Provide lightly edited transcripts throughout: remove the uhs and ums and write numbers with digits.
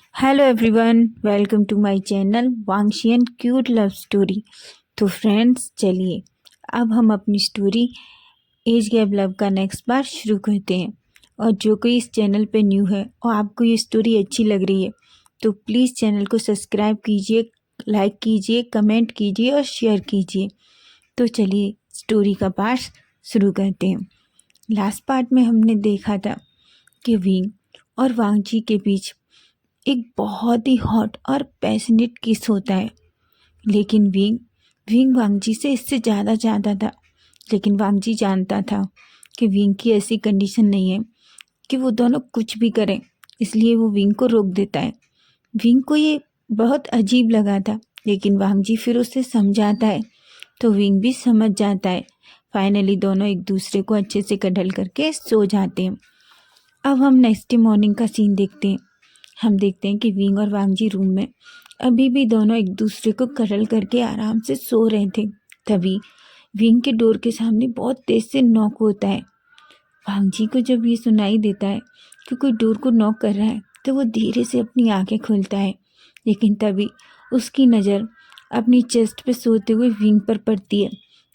Hello everyone, welcome to my channel वांशियन cute love story. तो friends, चलिए अब हम अपनी स्टोरी एज गैप लव का नेक्स्ट पार्ट शुरू करते हैं। और जो कोई इस चैनल पे न्यू है और आपको ये स्टोरी अच्छी लग रही है तो प्लीज़ चैनल को सब्सक्राइब कीजिए, लाइक कीजिए, कमेंट कीजिए और शेयर कीजिए। तो चलिए स्टोरी का पार्ट शुरू करते हैं। लास्ट पार्ट में हमने देखा था कि विंग और वांगजी के बीच एक बहुत ही हॉट और पैशनेट किस होता है। लेकिन विंग विंग वांगजी से इससे ज़्यादा चाहता था। लेकिन वांगजी जानता था कि विंग की ऐसी कंडीशन नहीं है कि वो दोनों कुछ भी करें, इसलिए वो विंग को रोक देता है। विंग को ये बहुत अजीब लगा था, लेकिन वांगजी फिर उसे समझाता है तो विंग भी समझ जाता है। फाइनली दोनों एक दूसरे को अच्छे से कडल करके सो जाते हैं। अब हम नेक्स्ट डे मॉर्निंग का सीन देखते हैं। हम देखते हैं कि विंग और वांगजी रूम में अभी भी दोनों एक दूसरे को करल करके आराम से सो रहे थे। तभी विंग के डोर के सामने बहुत तेज से नॉक होता है। वांगजी को जब ये सुनाई देता है कि कोई डोर को नॉक कर रहा है तो वो धीरे से अपनी आंखें खोलता है। लेकिन तभी उसकी नज़र अपनी चेस्ट पे सोते हुए विंग पर पड़ती है,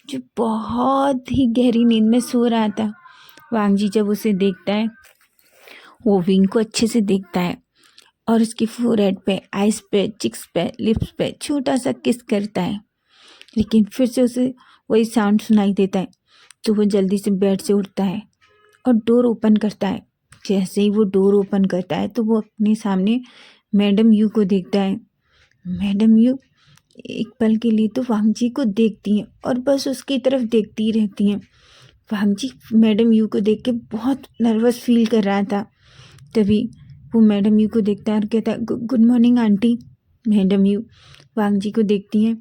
जो बहुत ही गहरी नींद में सो रहा था। वांगजी जब उसे देखता है, वो विंग को अच्छे से देखता है और उसकी फोरहेड पे, आइज पे, चिक्स पे, लिप्स पे छोटा सा किस करता है। लेकिन फिर से उसे वही साउंड सुनाई देता है तो वो जल्दी से बेड से उठता है और डोर ओपन करता है। जैसे ही वो डोर ओपन करता है तो वो अपने सामने मैडम यू को देखता है। मैडम यू एक पल के लिए तो वांगजी को देखती हैं और बस उसकी तरफ देखती ही रहती हैं। वांगजी मैडम यू को देख के बहुत नर्वस फील कर रहा था। तभी वो मैडम यू को देखता है और कहता है, गुड मॉर्निंग आंटी। मैडम यू वांगजी को देखती हैं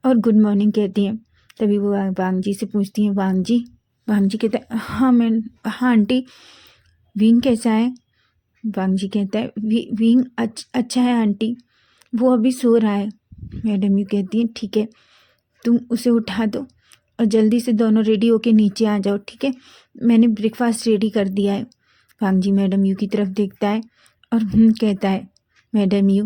और गुड मॉर्निंग कहती हैं। तभी वो वांगजी से पूछती हैं, वांगजी। वांगजी कहता है, हाँ मैम, हाँ आंटी। विंग कैसा है? वांगजी कहता है, विंग अच्छा है आंटी, वो अभी सो रहा है। मैडम यू कहती हैं, ठीक है, तुम उसे उठा दो और जल्दी से दोनों रेडी होके नीचे आ जाओ, ठीक है? मैंने ब्रेकफास्ट रेडी कर दिया है। वांगजी मैडम यू की तरफ देखता है और कहता है। मैडम यू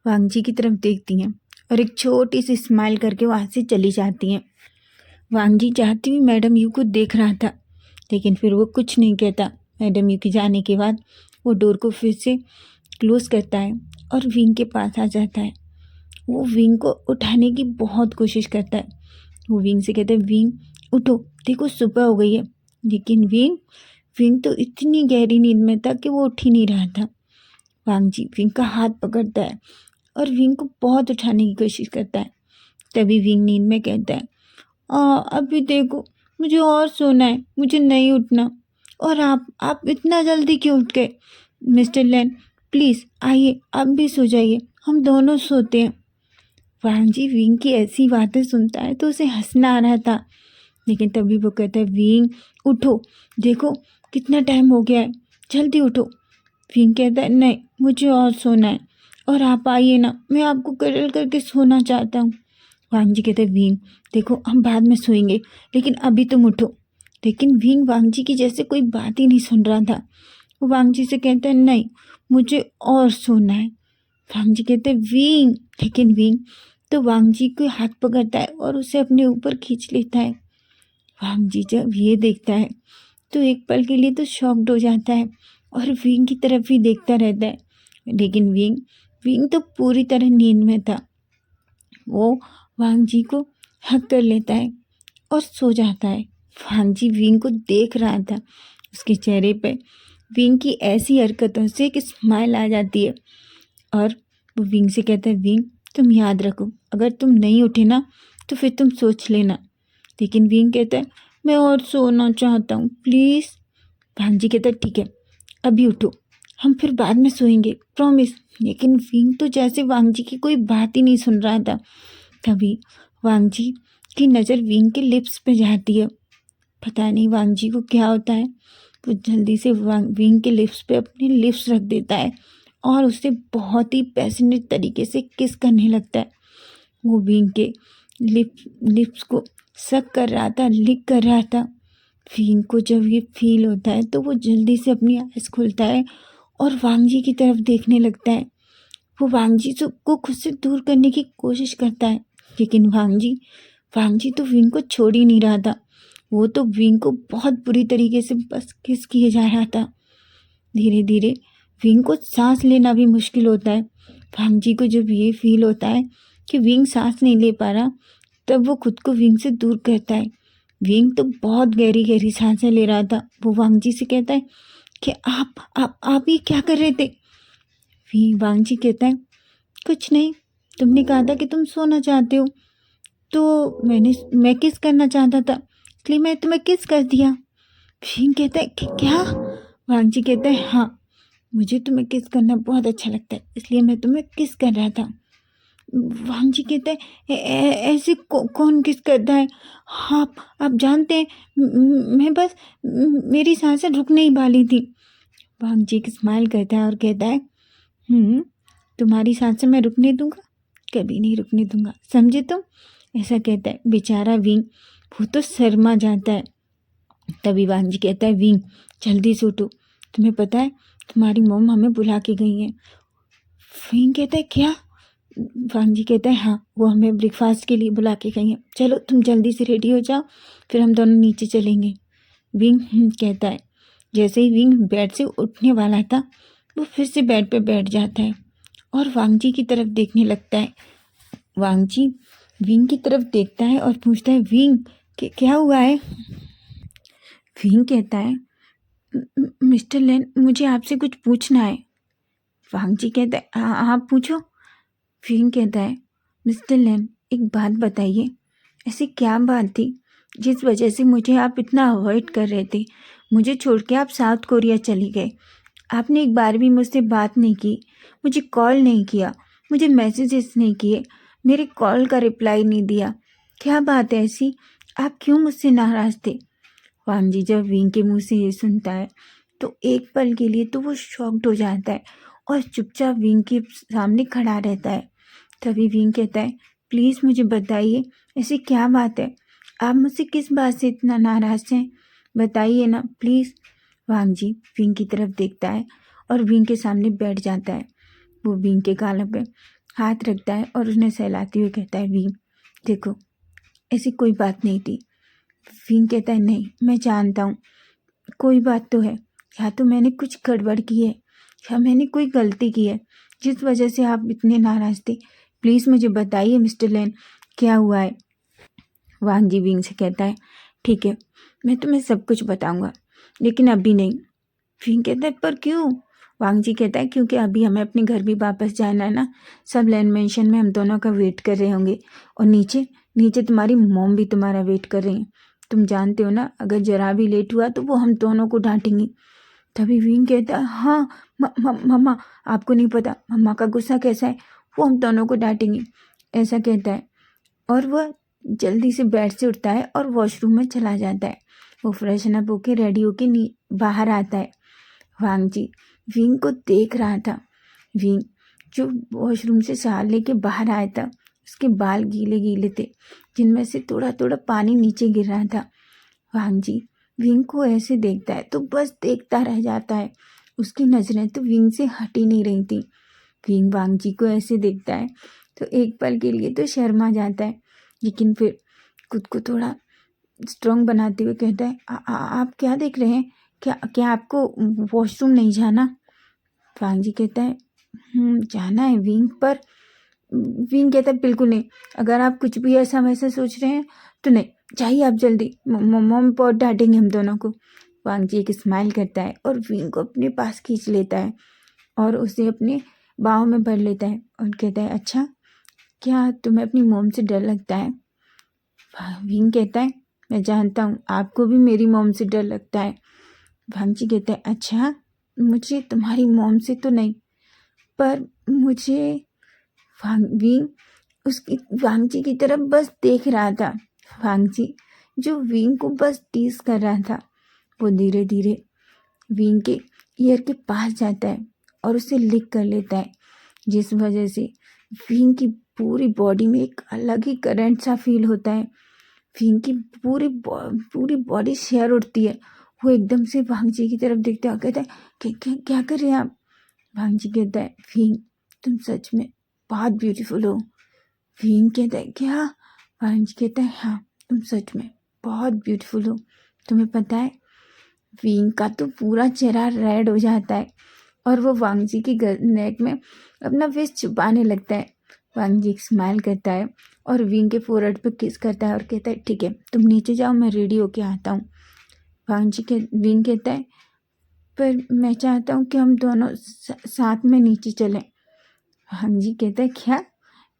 वांगजी की तरफ देखती हैं और एक छोटी सी स्माइल करके वहाँ से चली जाती हैं। वांगजी चाहती हुई मैडम यू को देख रहा था, लेकिन फिर वो कुछ नहीं कहता। मैडम यू के जाने के बाद वो डोर को फिर से क्लोज करता है और विंग के पास आ जाता है। वो विंग को उठाने की बहुत कोशिश करता है। वो विंग से कहता है, विंग उठो, देखो सुबह हो गई है। लेकिन विंग विंग तो इतनी गहरी नींद में था कि वो उठ ही नहीं रहा था। वांगजी विंग का हाथ पकड़ता है और विंग को बहुत उठाने की कोशिश करता है। तभी विंग नींद में कहता है, अभी देखो, मुझे और सोना है, मुझे नहीं उठना। और आप इतना जल्दी क्यों उठ गए? मिस्टर लैन, प्लीज़ आइए, आप भी सो जाइए, हम दोनों सोते हैं। वांगजी विंग की ऐसी बातें सुनता है तो उसे हंसना आ रहा था। लेकिन तभी वो कहता है, विंग उठो, देखो कितना टाइम हो गया है, जल्दी उठो। विंग कहता है, नहीं, मुझे और सोना है, और आप आइए ना, मैं आपको करल करके सोना चाहता हूँ। वांगजी कहते हैं, विंग देखो, हम बाद में सोएंगे, लेकिन अभी तुम उठो। लेकिन विंग वांगजी की जैसे कोई बात ही नहीं सुन रहा था। वो वांगजी से कहता है, नहीं, मुझे और सोना है। वांगजी कहते हैं, विंग। लेकिन विंग तो वांगजी को हाथ पकड़ता है और उसे अपने ऊपर खींच लेता है। वांगजी जब ये देखता है तो एक पल के लिए तो शॉक्ड हो जाता है और विंग की तरफ ही देखता रहता है। लेकिन विंग विंग तो पूरी तरह नींद में था। वो वांगजी को हक कर लेता है और सो जाता है। वांगजी विंग को देख रहा था। उसके चेहरे पे विंग की ऐसी हरकतों से एक स्माइल आ जाती है और वो विंग से कहता है, विंग तुम याद रखो, अगर तुम नहीं उठे ना तो फिर तुम सोच लेना। लेकिन विंग कहता है, मैं और सोना चाहता हूँ, प्लीज़। वांगजी कहता है, ठीक है, अभी उठो, हम फिर बाद में सोएंगे, प्रॉमिस। लेकिन विंग तो जैसे वांगजी की कोई बात ही नहीं सुन रहा था। तभी वांगजी की नज़र विंग के लिप्स पे जाती है। पता नहीं वांगजी को क्या होता है, वो जल्दी से विंग के लिप्स पे अपने लिप्स रख देता है और उससे बहुत ही पैशनेट तरीके से किस करने लगता है। वो विंग के लिप्स को सक कर रहा था, लिक कर रहा था। विंग को जब ये फील होता है तो वो जल्दी से अपनी आइज़ खोलता है और वांगजी की तरफ देखने लगता है। वो वांगजी को खुद से दूर करने की कोशिश करता है, लेकिन वांगजी तो विंग को छोड़ ही नहीं रहा था। वो तो विंग को बहुत बुरी तरीके से बस किस किए जा रहा था। धीरे धीरे विंग को सांस लेना भी मुश्किल होता है। वांगजी को जब ये फील होता है कि विंग सांस नहीं ले पा रहा, तब वो खुद को विंग से दूर करता है। विंग तो बहुत गहरी गहरी सांसें ले रहा था। वो वांगजी से कहता है कि आप ये क्या कर रहे थे। वांगजी कहता है, कुछ नहीं, तुमने कहा था कि तुम सोना चाहते हो, तो मैं किस करना चाहता था, इसलिए मैं तुम्हें किस कर दिया। भीम कहता है कि क्या। वांगजी कहता है, हाँ, मुझे तुम्हें किस करना बहुत अच्छा लगता है, इसलिए मैं तुम्हें किस कर रहा था। वांगजी कहता है, ऐसे कौन किस करता है। आप जानते हैं, मैं बस मेरी सांसें रुकने ही वाली थी। वांगजी एक स्माइल करता है और कहता है, तुम्हारी सांसें मैं रुकने दूंगा, कभी नहीं रुकने दूंगा, समझे तुम। ऐसा कहता है। बेचारा विंग, वो तो शर्मा जाता है। तभी वांगजी कहता है, विंग जल्दी से उठो, तुम्हें पता है तुम्हारी मॉम हमें बुला के गई है। विंग कहता है, क्या। वांगजी कहता है, हाँ, वो हमें ब्रेकफास्ट के लिए बुला के गई हैं, चलो तुम जल्दी से रेडी हो जाओ, फिर हम दोनों नीचे चलेंगे। विंग कहता है। जैसे ही विंग बेड से उठने वाला था, वो फिर से बेड पे बैठ जाता है और वांगजी की तरफ देखने लगता है। वांगजी विंग की तरफ देखता है और पूछता है, विंग क्या हुआ है। विंग कहता है, मिस्टर लेन, मुझे आपसे कुछ पूछना है। वांगजी कहता है, हाँ आप पूछो। विंग कहता है, मिस्टर लेन, एक बात बताइए, ऐसी क्या बात थी जिस वजह से मुझे आप इतना अवॉइड कर रहे थे। मुझे छोड़ के आप साउथ कोरिया चली गए। आपने एक बार भी मुझसे बात नहीं की, मुझे कॉल नहीं किया, मुझे मैसेजेस नहीं किए, मेरे कॉल का रिप्लाई नहीं दिया। क्या बात है ऐसी, आप क्यों मुझसे नाराज़ थे। वांगजी जब विंग के मुंह से ये सुनता है, तो एक पल के लिए तो वो शॉक्ड हो जाता है और चुपचाप विंग के सामने खड़ा रहता है। तभी विंग कहता है, प्लीज़ मुझे बताइए, ऐसी क्या बात है, आप मुझसे किस बात से इतना नाराज़ हैं, बताइए ना प्लीज़। वांगजी विंग की तरफ देखता है और विंग के सामने बैठ जाता है। वो विंग के गालों पे हाथ रखता है और उन्हें सहलाते हुए कहता है, विंग देखो, ऐसी कोई बात नहीं थी। विंग कहता है, नहीं, मैं जानता हूँ कोई बात तो है, या तो मैंने कुछ गड़बड़ की है या मैंने कोई गलती की है जिस वजह से आप इतने नाराज़ थे। प्लीज़ मुझे बताइए मिस्टर लेन, क्या हुआ है। वांगजी विंग से कहता है, ठीक है, मैं तुम्हें सब कुछ बताऊंगा, लेकिन अभी नहीं। विंग कहता है, पर क्यों। वांगजी कहता है, क्योंकि अभी हमें अपने घर भी वापस जाना है ना, सब लैंड मेंशन में हम दोनों का वेट कर रहे होंगे, और नीचे नीचे तुम्हारी मॉम भी तुम्हारा वेट कर रही हैं। तुम जानते हो ना, अगर जरा भी लेट हुआ तो वो हम दोनों को डांटेंगी। तभी विंग कहता है, हाँ मम्मा, आपको नहीं पता मम्मा का गुस्सा कैसा है, वो हम दोनों को डांटेंगी। ऐसा कहता है और वह जल्दी से बेड से उठता है और वॉशरूम में चला जाता है। वो फ्रेशन अप होके रेडी होके बाहर आता है। वांगजी विंग को देख रहा था। विंग जो वॉशरूम से शावर लेके बाहर आया था, उसके बाल गीले गीले थे, जिनमें से थोड़ा थोड़ा पानी नीचे गिर रहा था। वांगजी विंग को ऐसे देखता है तो बस देखता रह जाता है। उसकी नज़रें तो विंग से हट ही नहीं रही थी। विंग वांगजी को ऐसे देखता है तो एक पल के लिए तो शर्मा जाता है, लेकिन फिर खुद को थोड़ा स्ट्रॉन्ग बनाते हुए कहता है, आप क्या देख रहे हैं, क्या आपको वॉशरूम नहीं जाना। वांगजी कहता है, जाना है विंग, पर विंग कहता है, बिल्कुल नहीं, अगर आप कुछ भी ऐसा वैसा सोच रहे हैं तो नहीं, जाइए आप जल्दी, मॉम बहुत डांटेंगे हम दोनों को। वांगजी एक स्माइल करता है और विंग को अपने पास खींच लेता है और उसे अपने बाहों में भर लेता है और कहता है, अच्छा, क्या तुम्हें अपनी मॉम से डर लगता है। विंग कहता है, मैं जानता हूँ आपको भी मेरी मॉम से डर लगता है। वांगजी कहता है, अच्छा, मुझे तुम्हारी मॉम से तो नहीं, पर मुझे। विंग उसकी वांगजी की तरफ बस देख रहा था। वांगजी जो विंग को बस टीज कर रहा था, वो धीरे धीरे विंग के ईयर के पास जाता है और उसे लिक कर लेता है, जिस वजह से विंग की पूरी बॉडी में एक अलग ही करंट सा फील होता है। विंग की पूरी बॉडी शेयर उठती है। वो एकदम से वांगजी की तरफ देखता है और कहता है, क्या कर रहे हैं आप। वांगजी कहता है, विंग तुम सच में बहुत ब्यूटीफुल हो। विंग कहता है क्या? वांग जी कहता है हाँ, तुम सच में बहुत ब्यूटीफुल हो। तुम्हें पता है विंग का तो पूरा चेहरा रेड हो जाता है और वो वांग जी की नेक में अपना फेस छुपाने लगता है। वांग जी स्माइल करता है और विंग के फोरहेड पे किस करता है और कहता है ठीक है तुम नीचे जाओ, मैं रेडी होके आता हूँ। विंग कहता है पर मैं चाहता हूँ कि हम दोनों साथ में नीचे चलें। वांग जी कहता है क्या?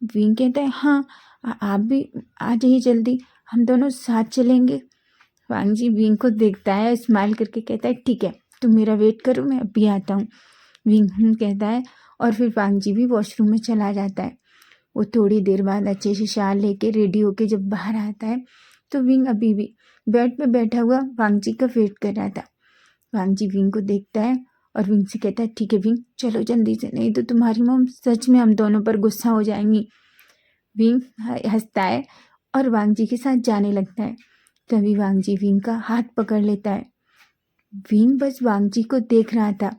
विंग कहता है हाँ, आप भी आ जाइए जल्दी, हम दोनों साथ चलेंगे। वांग जी विंग को देखता है, स्माइल करके कहता है ठीक है तुम मेरा वेट करो, मैं अभी आता हूँ। विंग कहता है और फिर वांग जी भी वॉशरूम में चला जाता है। वो थोड़ी देर बाद अच्छे से शाल लेके रेडी होके जब बाहर आता है तो विंग अभी भी बेड पे बैठा हुआ वांग जी का वेट कर रहा था। वांग जी विंग को देखता है और विंग से कहता है ठीक है विंग चलो जल्दी से, नहीं तो तुम्हारी मॉम सच में हम दोनों पर गुस्सा हो जाएंगी। विंग हंसता है और वांग जी के साथ जाने लगता है। तभी वांग जी विंग का हाथ पकड़ लेता है। विंग बस वांग जी को देख रहा था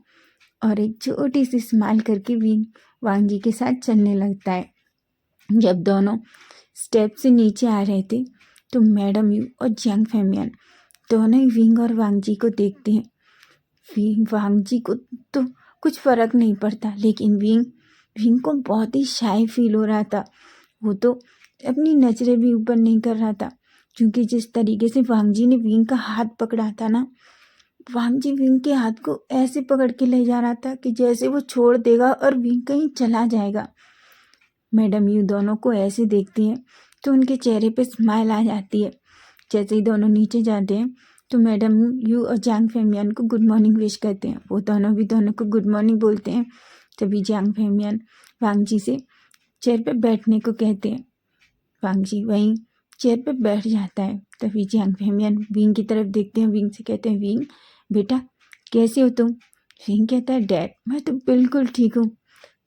और एक छोटी सी स्माइल करके विंग वांग जी के साथ चलने लगता है। जब दोनों स्टेप से नीचे आ रहे थे तो मैडम यू और जियांग फैमियन दोनों ही विंग और वांग जी को देखते हैं। वांग जी को तो कुछ फर्क नहीं पड़ता, लेकिन विंग को बहुत ही शाय फील हो रहा था। वो तो अपनी नजरें भी ऊपर नहीं कर रहा था, क्योंकि जिस तरीके से वांग जी ने विंग का हाथ पकड़ा था ना, वांग जी विंग के हाथ को ऐसे पकड़ के ले जा रहा था कि जैसे वो छोड़ देगा और विंग कहीं चला जाएगा। मैडम यू दोनों को ऐसे देखती हैं तो उनके चेहरे पे स्माइल आ जाती है। जैसे ही दोनों नीचे जाते हैं तो मैडम यू और जियांग फैमियन को गुड मॉर्निंग विश करते हैं। वो दोनों को गुड मॉर्निंग बोलते हैं। तभी जियांग फैमियन वांग जी से चेयर पे बैठने को कहते हैं। वांग जी वहीं चेयर पे बैठ जाता है। तभी जियांग फैमियन विंग की तरफ देखते हैं। विंग से कहते हैं विंग बेटा कैसे हो तुम? विंग कहता है डैड मैं तो बिल्कुल ठीक हूँ।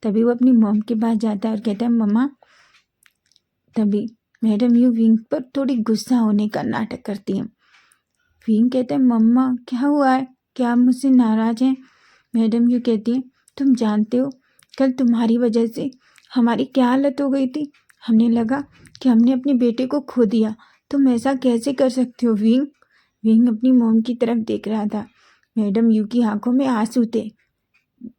तभी वो अपनी मॉम के पास जाता है और कहता है मम्मा। तभी मैडम यू विंग पर थोड़ी गुस्सा होने का नाटक करती हैं। विंग कहता है मम्मा क्या हुआ है, क्या आप मुझसे नाराज हैं? मैडम यू कहती है तुम जानते हो कल तुम्हारी वजह से हमारी क्या हालत हो गई थी। हमने लगा कि हमने अपने बेटे को खो दिया। तुम ऐसा कैसे कर सकते हो विंग? विंग अपनी मॉम की तरफ देख रहा था। मैडम यू की आंखों में आंसू थे।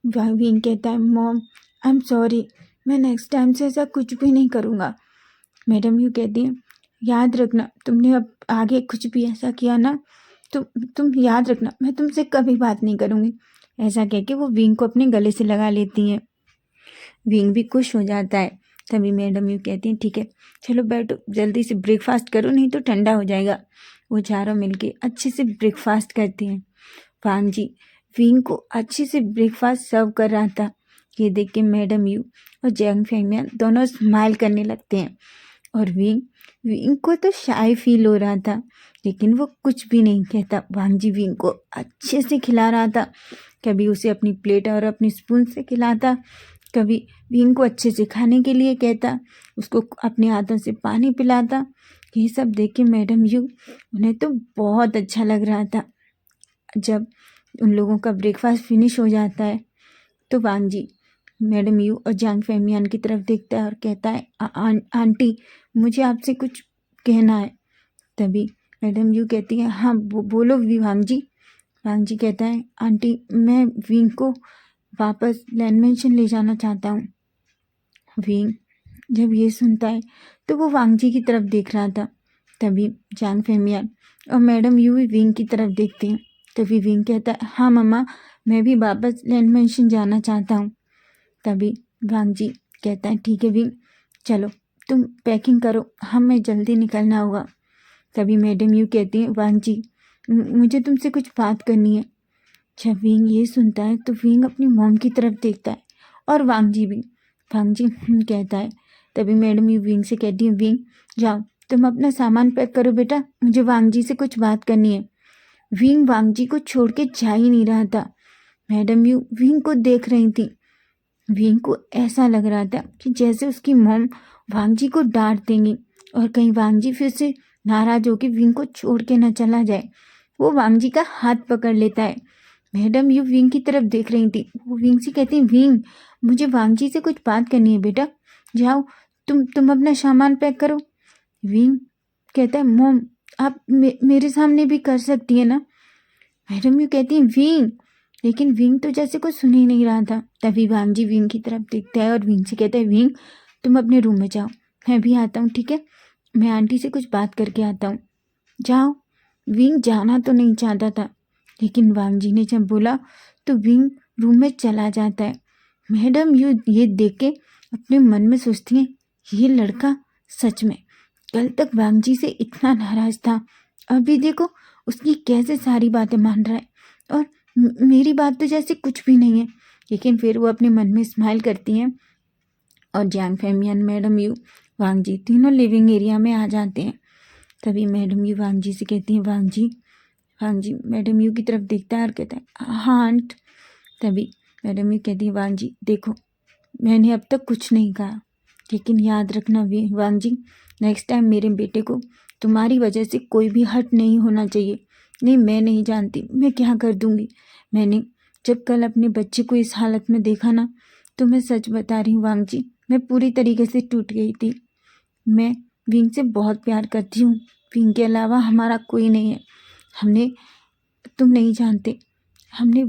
विंग कहता है मॉम आई एम सॉरी, मैं नेक्स्ट टाइम से ऐसा कुछ भी नहीं करूँगा। मैडम यू कहती है याद रखना तुमने अब आगे कुछ भी ऐसा किया ना तो तुम याद रखना मैं तुमसे कभी बात नहीं करूँगी। ऐसा कह के वो विंग को अपने गले से लगा लेती हैं। विंग भी खुश हो जाता है। तभी मैडम यू कहती हैं ठीक है चलो बैठो, जल्दी से ब्रेकफास्ट करो नहीं तो ठंडा हो जाएगा। वो चारों मिलके अच्छे से ब्रेकफास्ट करते हैं। वांग जी विंग को अच्छे से ब्रेकफास्ट सर्व कर रहा था। ये देख के मैडम यू और जियांग फैमियन दोनों स्माइल करने लगते हैं। और विंग को तो शाय फील हो रहा था, लेकिन वो कुछ भी नहीं कहता। वांग जी विंग को अच्छे से खिला रहा था। कभी उसे अपनी प्लेट और अपनी स्पून से खिलाता, कभी विंग को अच्छे से खाने के लिए कहता, उसको अपने हाथों से पानी पिलाता। ये सब देख के मैडम यू उन्हें तो बहुत अच्छा लग रहा था। जब उन लोगों का ब्रेकफास्ट फिनिश हो जाता है तो वांग जी मैडम यू और जियांग फैमियन की तरफ देखता है और कहता है आंटी मुझे आपसे कुछ कहना है। तभी मैडम यू कहती है हाँ बोलो वांग जी। वांग जी कहता है आंटी मैं विंग को वापस लैंड मेंशन ले जाना चाहता हूँ। विंग जब ये सुनता है तो वो वांग जी की तरफ देख रहा था। तभी जियांग फैमियन और मैडम यू भी विंग की तरफ देखते हैं। तभी विंग कहता है हाँ मम्मा मैं भी वापस लैंड मेंशन जाना चाहता हूँ। तभी वांग जी कहता है ठीक है विंग चलो तुम पैकिंग करो, हमें जल्दी निकलना होगा। तभी मैडम यू कहती है वांग जी मुझे तुमसे कुछ बात करनी है। जब विंग ये सुनता है तो विंग अपनी मॉम की तरफ देखता है और वांग जी भी। वांग जी कहता है। तभी मैडम यू विंग से कहती है विंग जाओ तुम अपना सामान पैक करो बेटा, मुझे वांग जी से कुछ बात करनी है। विंग वांग जी को छोड़ के जा ही नहीं रहा था। मैडम यू विंग को देख रही थी। विंग को ऐसा लग रहा था कि जैसे उसकी मॉम वांग जी को डांट देंगी और कहीं वांग जी फिर से नाराज होकर विंग को छोड़ के न चला जाए। वो वांग जी का हाथ पकड़ लेता है। मैडम यू विंग की तरफ देख रही थी। वो विंग से कहती, विंग मुझे वांग जी से कुछ बात करनी है बेटा, जाओ तुम अपना सामान पैक करो। विंग कहता है, मॉम आप मेरे सामने भी कर सकती है ना। मैडम यू कहती है, विंग, लेकिन विंग तो जैसे कुछ सुन ही नहीं रहा था। तभी वांग जी विंग की तरफ देखता है और विंग से कहता है, विंग तुम अपने रूम में जाओ, मैं भी आता हूँ, ठीक है, मैं आंटी से कुछ बात करके आता हूँ, जाओ। विंग जाना तो नहीं चाहता था, लेकिन वांग जी ने जब बोला तो विंग रूम में चला जाता है। मैडम ये देख के अपने मन में सोचती हैं, ये लड़का सच में कल तक वांग जी से इतना नाराज था, अभी देखो उसकी कैसे सारी बातें मान रहा है, और मेरी बात तो जैसे कुछ भी नहीं है। लेकिन फिर वो अपने मन में स्माइल करती हैं और जियांग फेमियन, मैडम यू, वांग जी तीनों लिविंग एरिया में आ जाते हैं। तभी मैडम यू वांग जी से कहती हैं, वांग जी मैडम यू की तरफ देखता है और कहता है, हाँ आंट। तभी मैडम यू कहती है, वांग जी देखो मैंने अब तक कुछ नहीं कहा, लेकिन याद रखना वांग जी, नेक्स्ट टाइम मेरे बेटे को तुम्हारी वजह से कोई भी हर्ट नहीं होना चाहिए। नहीं, मैं नहीं जानती मैं क्या कर दूंगी। मैंने जब कल अपने बच्चे को इस हालत में देखा ना, तो मैं सच बता रही हूँ वांग जी, मैं पूरी तरीके से टूट गई थी। मैं विंग से बहुत प्यार करती हूँ, विंग के अलावा हमारा कोई नहीं है। हमने, तुम नहीं जानते, हमने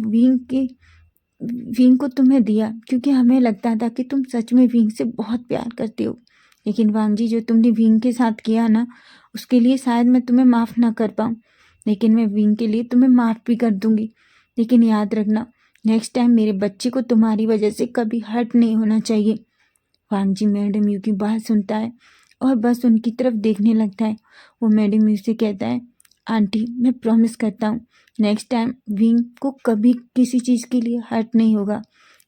विंग को तुम्हें दिया क्योंकि हमें लगता था कि तुम सच में विंग से बहुत प्यार करते हो। लेकिन वांग जी जो तुमने विंग के साथ किया ना, उसके लिए शायद मैं तुम्हें माफ़ ना कर पाऊँ, लेकिन मैं विंग के लिए तुम्हें माफ़ भी कर दूंगी। लेकिन याद रखना, नेक्स्ट टाइम मेरे बच्चे को तुम्हारी वजह से कभी हर्ट नहीं होना चाहिए। वांग जी मैडम यू की बात सुनता है और बस उनकी तरफ देखने लगता है। वो मैडम यू से कहता है, आंटी मैं प्रॉमिस करता हूँ नेक्स्ट टाइम विंग को कभी किसी चीज़ के लिए हर्ट नहीं होगा।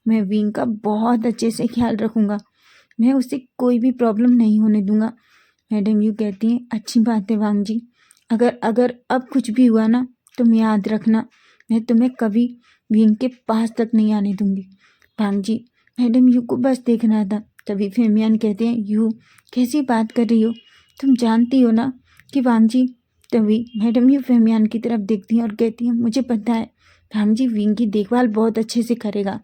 मैं विंग का बहुत अच्छे से ख्याल रखूँगा, मैं उसे कोई भी प्रॉब्लम नहीं होने दूंगा। मैडम यू कहती हैं, अच्छी बात है वांग जी, अगर अगर अब कुछ भी हुआ ना, तुम याद रखना मैं तुम्हें कभी विंग के पास तक नहीं आने दूंगी। वांग जी मैडम यू को बस देखना था। तभी फेमियान कहते हैं, यू कैसी बात कर रही हो, तुम जानती हो ना कि वांग जी। तभी मैडम यू फेमियान की तरफ देखती हैं और कहती हैं, मुझे पता है वांग जी विंग की देखभाल बहुत अच्छे से करेगा,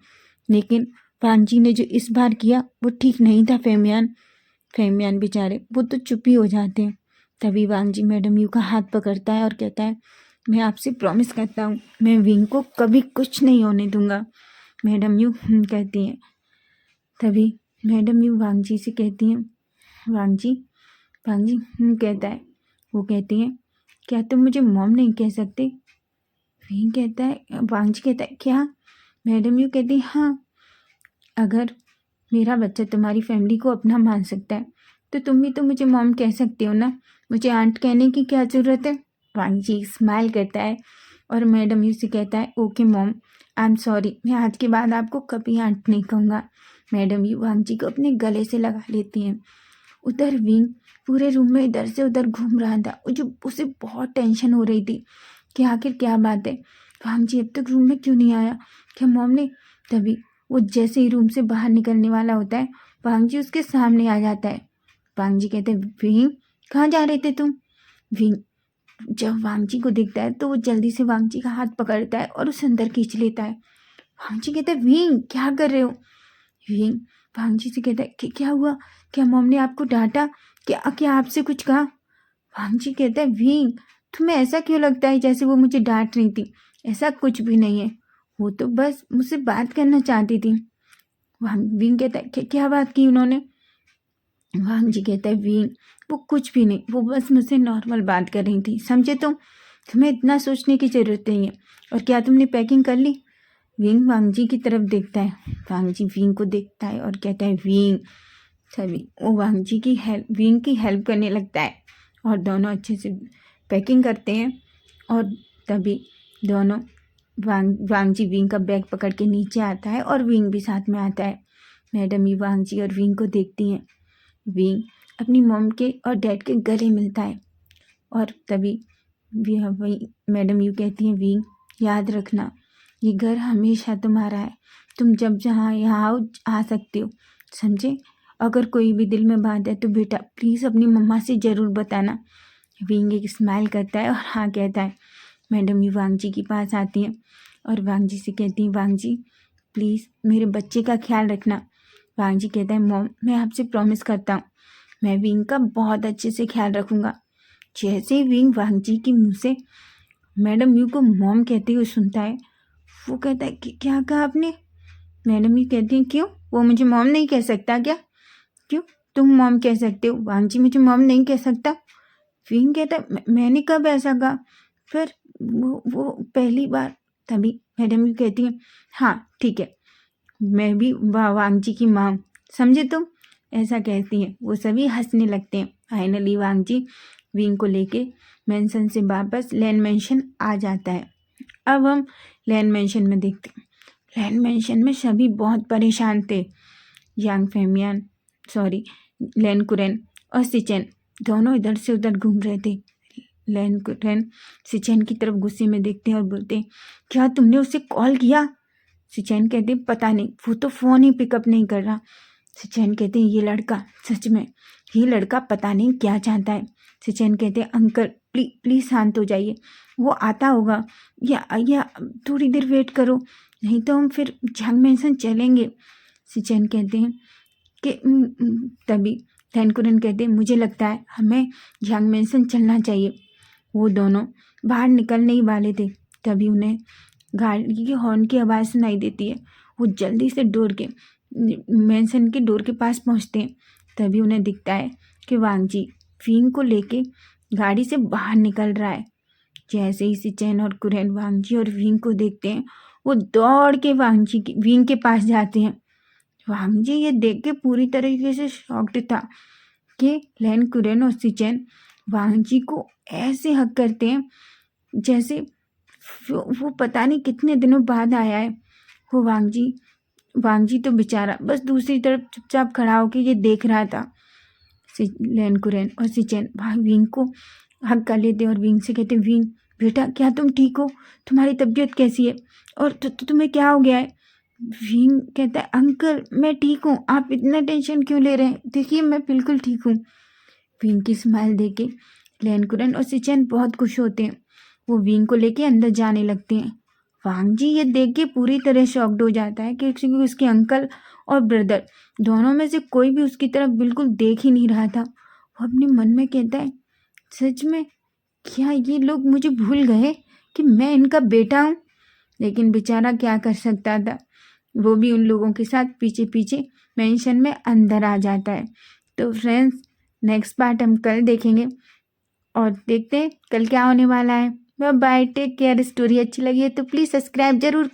लेकिन वांग जी ने जो इस बार किया वो ठीक नहीं था। फेमियान बेचारे वो तो चुप ही हो जाते हैं। तभी वांग जी मैडम यू का हाथ पकड़ता है और कहता है, मैं आपसे प्रॉमिस करता हूँ मैं विंग को कभी कुछ नहीं होने दूंगा। मैडम यू कहती हैं। तभी मैडम यू वांग जी से कहती हैं, वांग जी कहता है। वो कहती हैं, क्या तुम मुझे मॉम नहीं कह सकते। विंग कहता है, वांग जी कहता है, क्या। मैडम यू कहती है, हाँ, अगर मेरा बच्चा तुम्हारी फैमिली को अपना मान सकता है तो तुम भी तो मुझे मॉम कह सकते हो ना, मुझे आंट कहने की क्या ज़रूरत है। वांग जी स्माइल करता है और मैडम यू से कहता है, okay mom, I am sorry, मैं आज के बाद आपको कभी आंट नहीं कहूँगा। मैडम यू वांग जी को अपने गले से लगा लेती हैं। उधर विंग पूरे रूम में इधर से उधर घूम रहा था, जो उसे बहुत टेंशन हो रही थी कि आखिर क्या बात है, वांग जी अब तक रूम में क्यों नहीं आया, क्या मॉम ने। तभी वो जैसे ही रूम से बाहर निकलने वाला होता है, वांग जी उसके सामने आ जाता है। वांग जी कहते हैं, विंग कहाँ जा रहे थे तुम। विंग जब वांग जी को दिखता है तो वो जल्दी से वांग जी का हाथ पकड़ता है और उसे अंदर खींच लेता है। वांग जी कहते हैं, विंग क्या कर रहे हो। विंग वांग जी से कहता है कि क्या हुआ, क्या मॉम ने आपको डांटा, क्या क्या आपसे कुछ कहा। वांग जी कहता है, विंग तुम्हें ऐसा क्यों लगता है जैसे वो मुझे डांट रही थी, ऐसा कुछ भी नहीं है, वो तो बस मुझसे बात करना चाहती थी। विंग कहता है, क्या बात की उन्होंने। वांग जी कहता है, विंग वो कुछ भी नहीं, वो बस मुझसे नॉर्मल बात कर रही थी, समझे तुम, तुम्हें इतना सोचने की ज़रूरत नहीं है। और क्या तुमने पैकिंग कर ली। विंग वांग जी की तरफ देखता है, वांग जी विंग को देखता है और कहता है, विंग। तभी वो वांग जी की विंग की हेल्प करने लगता है और दोनों अच्छे से पैकिंग करते हैं। और तभी दोनों वांग जी विंग का बैग पकड़ के नीचे आता है और विंग भी साथ में आता है। मैडम यू वांग जी और विंग को देखती हैं। विंग अपनी मॉम के और डैड के गले मिलता है और तभी वही मैडम यू कहती हैं, विंग याद रखना ये घर हमेशा तुम्हारा है, तुम जब जहाँ यहाँ आओ आ सकते हो, समझे। अगर कोई भी दिल में बात है तो बेटा प्लीज़ अपनी मम्मा से ज़रूर बताना। विंग एक स्माइल करता है और हाँ कहता है। मैडम यू वांग जी के पास आती हैं। और वांग जी से कहती है, वांग जी प्लीज़ मेरे बच्चे का ख्याल रखना। वांग जी कहता है, मॉम मैं आपसे प्रॉमिस करता हूँ मैं विंग का बहुत अच्छे से ख्याल रखूँगा। जैसे ही विंग वांग जी के मुँह से मैडम यू को मॉम कहते हुए सुनता है, वो कहता है कि क्या कहा आपने? मैडम यू कहती हैं, क्यों वो मुझे मॉम नहीं कह सकता क्या? क्यों तुम मॉम कह सकते हो, वांग जी मुझे मॉम नहीं कह सकता? विंग कहता है, मैंने कब ऐसा कहा? फिर वो पहली बार। तभी मैडम यू कहती हैं, हाँ ठीक है मैं भी वांग जी की माँ हूँ, समझे तुम? ऐसा कहती हैं। वो सभी हंसने लगते हैं। फाइनली वांग जी विंग को लेके मेंशन से वापस लैंड मेंशन आ जाता है। अब हम लैंड मेंशन में देखते हैं। लैंड मेंशन में सभी बहुत परेशान थे। यांग फेमियान लैन कुरेन और सिचेन दोनों इधर से उधर घूम रहे थे। लैन कुरेन सिचेन की तरफ गुस्से में देखते हैं और बोलते हैं, क्या तुमने उसे कॉल किया? सिचेन कहते हैं, पता नहीं वो तो फ़ोन ही पिकअप नहीं कर रहा। सिचेन कहते हैं, ये लड़का सच में ये लड़का पता नहीं क्या चाहता है। सिचेन कहते हैं, अंकल प्लीज़ शांत हो जाइए, वो आता होगा, या थोड़ी देर वेट करो नहीं तो हम फिर झांग मेंशन चलेंगे। सिचेन कहते हैं कि तभी थैनकुरन कहते हैं, मुझे लगता है हमें झांग मेंशन चलना चाहिए। वो दोनों बाहर निकलने ही वाले थे, तभी उन्हें गाड़ी के हॉर्न की आवाज़ सुनाई देती है। वो जल्दी से डोर के मेंशन के डोर के पास पहुंचते हैं। तभी उन्हें दिखता है कि वांग जी विंग को लेके गाड़ी से बाहर निकल रहा है। जैसे ही सिचेन और कुरेन वांग जी और विंग को देखते हैं, वो दौड़ के विंग के पास जाते हैं। वांग जी ये देख के पूरी तरीके से शॉक्ड था कि लैन कुरेन और सिचेन वांग जी को ऐसे हक करते हैं जैसे वो पता नहीं कितने दिनों बाद आया है। वो वांग जी तो बेचारा बस दूसरी तरफ चुपचाप खड़ा होकर ये देख रहा था। लैन कुरेन और सिचेन विंग को हक कर लेते और विंग से कहते, विंग बेटा क्या तुम ठीक हो? तुम्हारी तबीयत कैसी है? और तुम्हें क्या हो गया है? विंग कहता है, अंकल मैं ठीक हूँ, आप इतना टेंशन क्यों ले रहे हैं? देखिए मैं बिल्कुल ठीक हूँ। विंग की स्माइल देख के लैन कुरेन और सिचेन बहुत खुश होते हैं। वो विंग को लेके अंदर जाने लगते हैं। वांग जी ये देख के पूरी तरह शॉक्ड हो जाता है क्योंकि उसके अंकल और ब्रदर दोनों में से कोई भी उसकी तरफ बिल्कुल देख ही नहीं रहा था। वो अपने मन में कहता है, सच में क्या ये लोग मुझे भूल गए कि मैं इनका बेटा हूँ? लेकिन बेचारा क्या कर सकता था, वो भी उन लोगों के साथ पीछे पीछे मेंशन में अंदर आ जाता है। तो फ्रेंड्स नेक्स्ट पार्ट हम कल देखेंगे और देखते हैं कल क्या होने वाला है। Bye bye, take care. Story अच्छी लगी है तो प्लीज़ सब्सक्राइब जरूर करें।